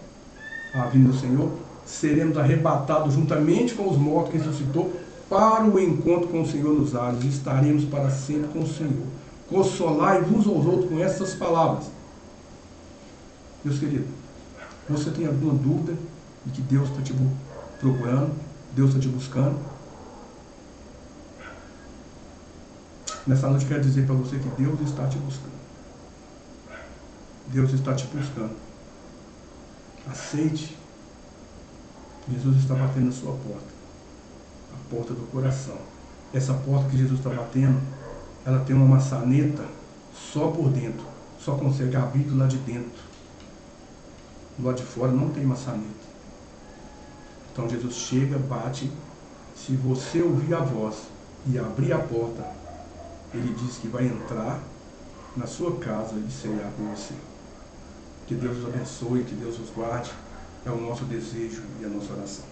a vinda do Senhor, seremos arrebatados juntamente com os mortos que ressuscitou para o encontro com o Senhor nos ares, e estaremos para sempre com o Senhor. Consolai uns aos outros com essas palavras. Meus queridos, você tem alguma dúvida de que Deus está te procurando, Deus está te buscando? Nessa noite eu quero dizer para você que Deus está te buscando. Deus está te buscando. Aceite. Jesus está batendo na sua porta. A porta do coração. Essa porta que Jesus está batendo, ela tem uma maçaneta só por dentro. Só consegue abrir do lado de dentro. Do lado de fora não tem maçaneta. Então Jesus chega, bate Se você ouvir a voz e abrir a porta, ele diz que vai entrar na sua casa e cear com você. Que Deus os abençoe, que Deus os guarde. É o nosso desejo e a nossa oração.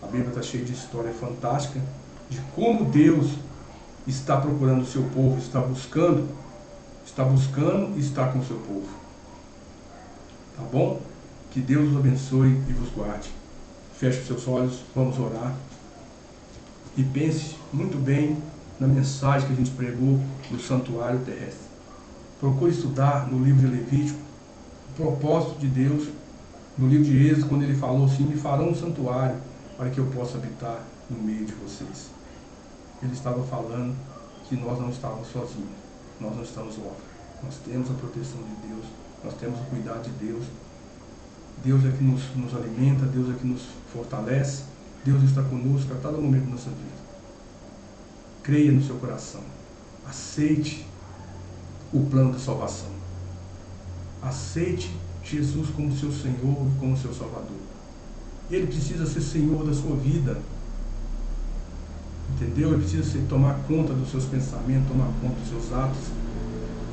A Bíblia está cheia de história fantástica de como Deus está procurando o seu povo, está buscando e está com o seu povo. Tá bom? Que Deus os abençoe e vos guarde. Feche os seus olhos, vamos orar. E pense muito bem na mensagem que a gente pregou no santuário terrestre. Procure estudar no livro de Levítico o propósito de Deus, no livro de Êxodo, quando ele falou assim: me farão um santuário para que eu possa habitar no meio de vocês. Ele estava falando que nós não estávamos sozinhos, nós não estamos órfãos, nós temos a proteção de Deus, nós temos o cuidado de Deus. Deus é que nos alimenta, Deus é que nos fortalece, Deus está conosco a cada momento da nossa vida. Creia no seu coração, aceite o plano da salvação, aceite Jesus como seu Senhor e como seu Salvador. Ele precisa ser Senhor da sua vida, entendeu? Ele precisa tomar conta dos seus pensamentos, tomar conta dos seus atos.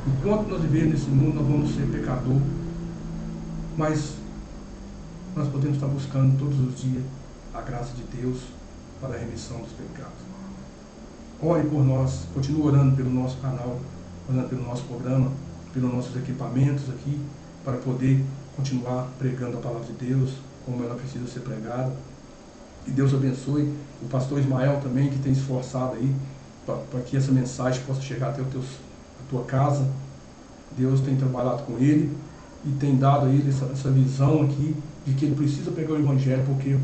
Enquanto nós vivemos nesse mundo, nós vamos ser pecador, mas nós podemos estar buscando todos os dias a graça de Deus para a remissão dos pecados. Ore por nós, continue orando pelo nosso canal, orando pelo nosso programa, pelos nossos equipamentos aqui, para poder continuar pregando a palavra de Deus como ela precisa ser pregada. E Deus abençoe o pastor Ismael também, que tem esforçado aí para que essa mensagem possa chegar até a tua casa. Deus tem trabalhado com ele e tem dado a ele essa visão aqui de que ele precisa pegar o Evangelho porque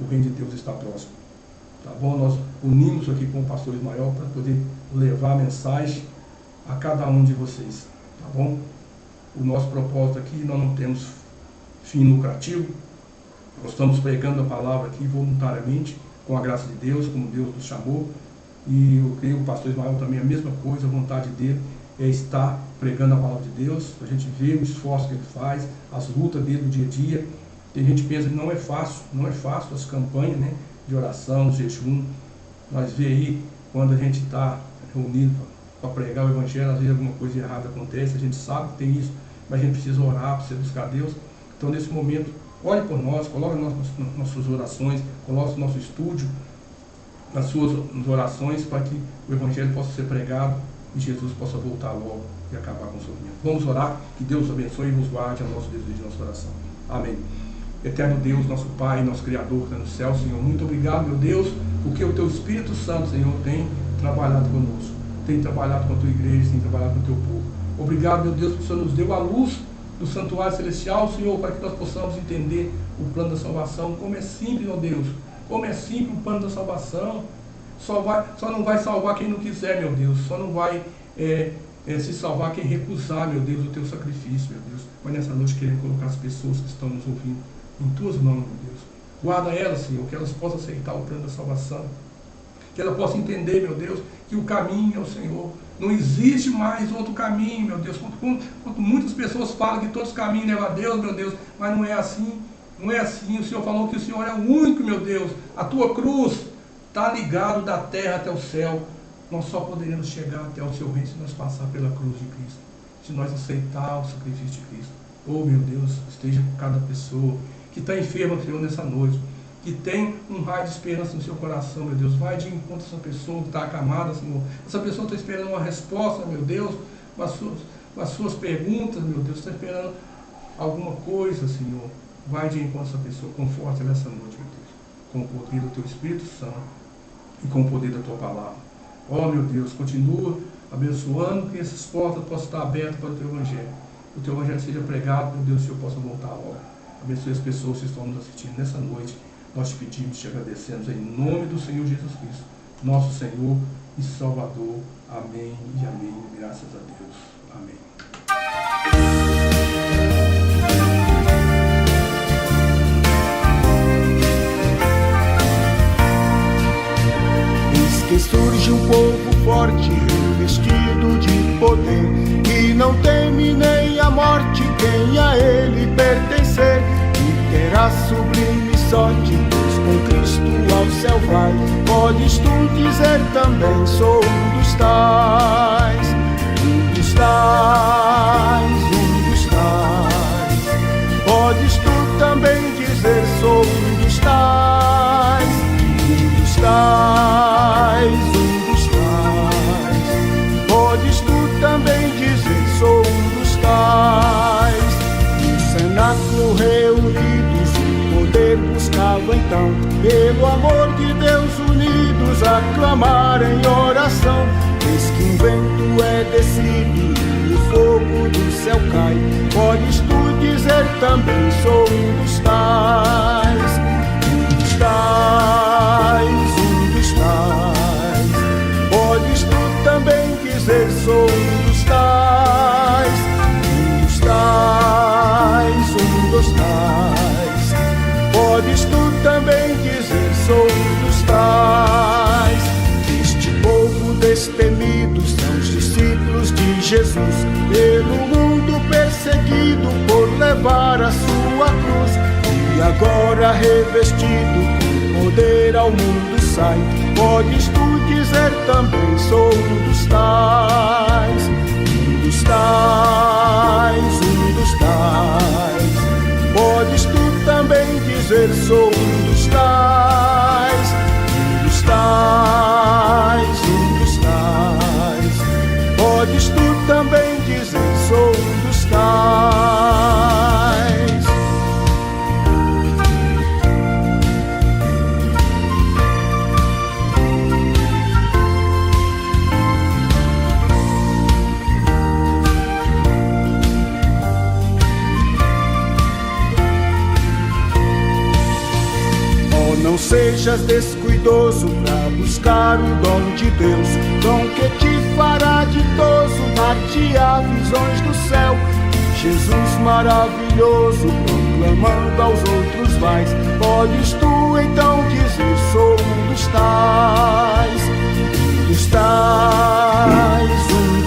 o reino de Deus está próximo. Tá bom? Nós unimos aqui com o pastor Ismael para poder levar a mensagem a cada um de vocês. Tá bom? O nosso propósito aqui, nós não temos fim lucrativo. Nós estamos pregando a palavra aqui voluntariamente, com a graça de Deus, como Deus nos chamou. E eu creio que o pastor Ismael também é a mesma coisa, a vontade dele é estar pregando a palavra de Deus. A gente vê o esforço que ele faz, as lutas dele no dia a dia. E a gente pensa que não é fácil as campanhas, né, de oração, jejum. Nós vê aí, quando a gente está reunido para pregar o Evangelho, às vezes alguma coisa errada acontece, a gente sabe que tem isso, mas a gente precisa orar, precisa buscar Deus. Então, nesse momento, ore por nós, coloque nas suas orações, coloque no nosso estúdio, nas suas orações, para que o Evangelho possa ser pregado e Jesus possa voltar logo e acabar com o sofrimento. Vamos orar, que Deus abençoe e nos guarde, é o nosso desejo de nosso coração. Amém. Eterno Deus, nosso Pai, nosso Criador que está no céu, Senhor, muito obrigado, meu Deus, porque o Teu Espírito Santo, Senhor, tem trabalhado conosco, tem trabalhado com a Tua igreja, tem trabalhado com o Teu povo. Obrigado, meu Deus, porque o Senhor nos deu a luz do santuário celestial, Senhor, para que nós possamos entender o plano da salvação. Como é simples, meu Deus, como é simples o plano da salvação. Só não vai salvar quem não quiser, meu Deus, só não vai se salvar quem recusar, meu Deus, o Teu sacrifício, meu Deus. Mas nessa noite queremos colocar as pessoas que estão nos ouvindo em Tuas mãos, meu Deus. Guarda elas, Senhor, que elas possam aceitar o plano da salvação, que elas possam entender, meu Deus, que o caminho é o Senhor. Não existe mais outro caminho, meu Deus. Quanto muitas pessoas falam que todos os caminhos levam a Deus, meu Deus, mas não é assim. Não é assim. O Senhor falou que o Senhor é o único, meu Deus. A Tua cruz está ligado da terra até o céu. Nós só poderemos chegar até o Seu reino se nós passar pela cruz de Cristo, se nós aceitar o sacrifício de Cristo. Oh, meu Deus, esteja com cada pessoa que está enferma, Senhor, nessa noite, que tem um raio de esperança no seu coração, meu Deus. Vai de encontro a essa pessoa que está acamada, Senhor. Essa pessoa está esperando uma resposta, meu Deus, com as suas perguntas, meu Deus. Está esperando alguma coisa, Senhor. Vai de encontro a essa pessoa. Conforte ela essa noite, meu Deus, com o poder do Teu Espírito Santo e com o poder da Tua palavra. Oh, meu Deus, continua abençoando, que essas portas possam estar abertas para o Teu Evangelho. O Teu Evangelho seja pregado, meu Deus, que o Senhor possa voltar logo. Abençoe as pessoas que estão nos assistindo nessa noite. Nós te pedimos, te agradecemos em nome do Senhor Jesus Cristo, nosso Senhor e Salvador. Amém e amém. Graças a Deus. Amém. Eis que surge um povo forte, revestido de poder, e não teme nem a morte quem a ele pertencer, e terá sublime sorte, pois com com Cristo ao céu vai. Podes tu dizer também, sou um dos tais, um dos tais, um dos tais. Podes tu também dizer, sou um dos tais, um dos tais, um dos tais. Podes tu também dizer, sou um dos tais. No cenáculo reunidos o poder buscava então, pelo amor de Deus unidos a clamar em oração. Eis que um vento é descido e o fogo do céu cai. Podes tu dizer também, sou um dos tais, um dos tais, um dos tais. Podes tu também dizer, sou um dos tais, um dos tais, um dos tais. Podes tu também dizer, sou um dos tais. Este povo destemido são os discípulos de Jesus, pelo mundo perseguido por levar a sua cruz. E agora revestido com poder ao mundo sai. Podes tu dizer também, sou um dos tais, um dos tais, um dos tais. Podes tu também dizer, sou um dos tais, um dos tais, um dos tais. Podes tu também dizer, sou um dos tais. Não sejas descuidoso pra buscar o dom de Deus, dom que te fará ditoso, dar-te-á visões do céu. Jesus maravilhoso, proclamando aos outros vais. Podes tu então dizer, sou um dos tais, um dos tais, um